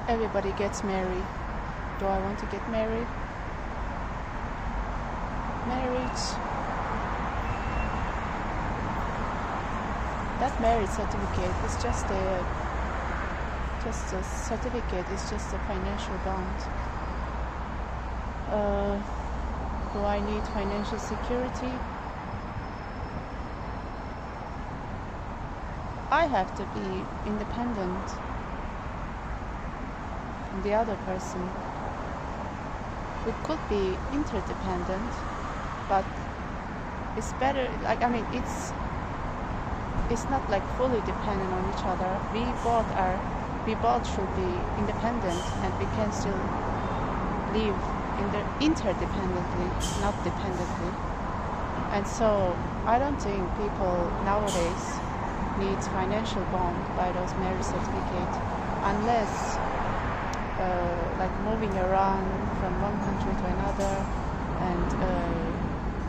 Everybody gets married. Do I want to get married? Marriage. That marriage certificate is just a certificate. It's just a financial bond. Do I need financial security? I have to be independent from the other person. We could be interdependent, but it's better. It's not like fully dependent on each other. We both should be independent, and we can still live interdependently, not dependently. And so I don't think people nowadays need financial bond by those marriage certificates, unless like moving around from one country to another, and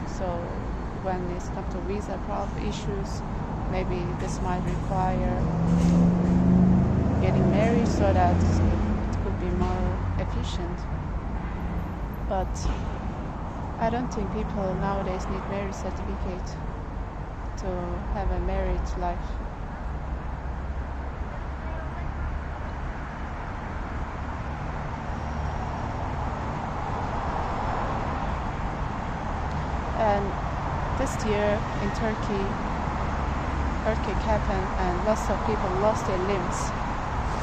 so when it's come to visa issues, maybe this might require getting married so that it could be more efficient. But I don't think people nowadays need marriage certificate to have a married life. And this year in Turkey, earthquake happened and lots of people lost their limbs.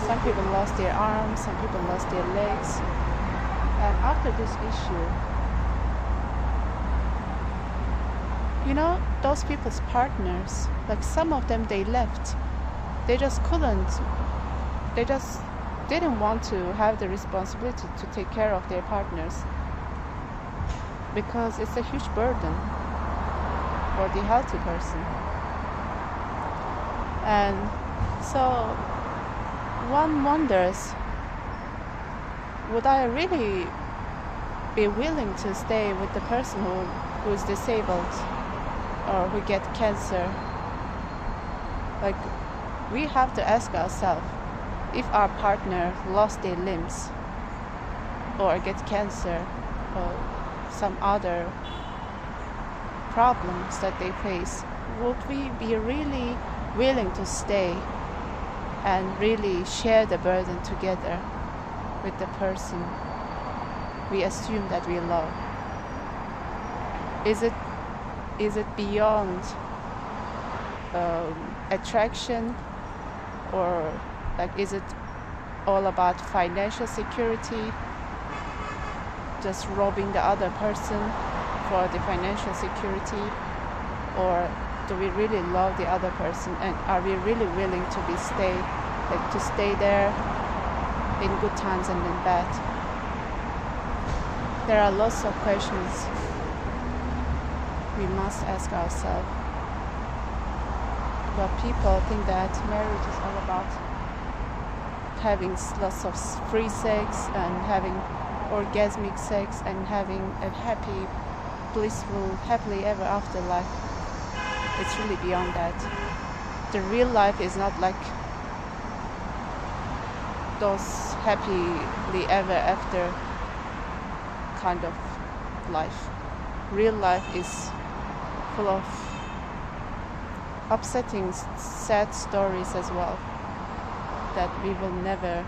Some people lost their arms, some people lost their legs. And after this issue, those people's partners, like some of them, they left. They just didn't want to have the responsibility to take care of their partners, because it's a huge burden for the healthy person. And so one wonders, would I really be willing to stay with the person who is disabled or who get cancer? Like, we have to ask ourselves, if our partner lost their limbs or get cancer or some other problems that they face, would we be really willing to stay and really share the burden together with the person we assume that we love? Is it beyond attraction, or like, is it all about financial security, just robbing the other person for the financial security? Or do we really love the other person, and are we really willing to stay there in good times and in bad? There are lots of questions we must ask ourselves. But people think that marriage is all about having lots of free sex and having orgasmic sex and having a happy, blissful, happily ever after life. It's really beyond that. The real life is not like those happily ever after kind of life. Real life is full of upsetting, sad stories as well, that we will never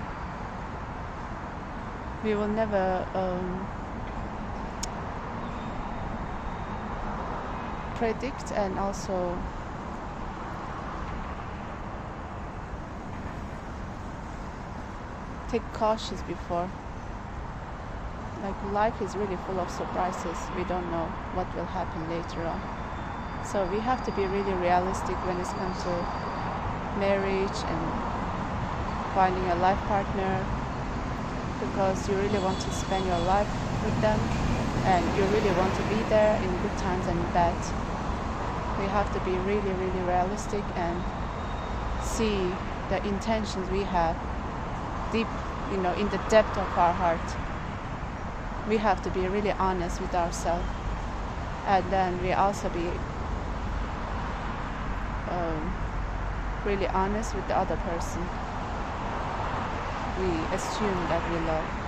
predict, and also take cautious before. Like, life is really full of surprises. We don't know what will happen later on. So we have to be really realistic when it comes to marriage and finding a life partner, because you really want to spend your life with them and you really want to be there in good times and bad. We have to be really, really realistic and see the intentions we have deep, in the depth of our heart. We have to be really honest with ourselves, and then we also be really honest with the other person. we assume that we love.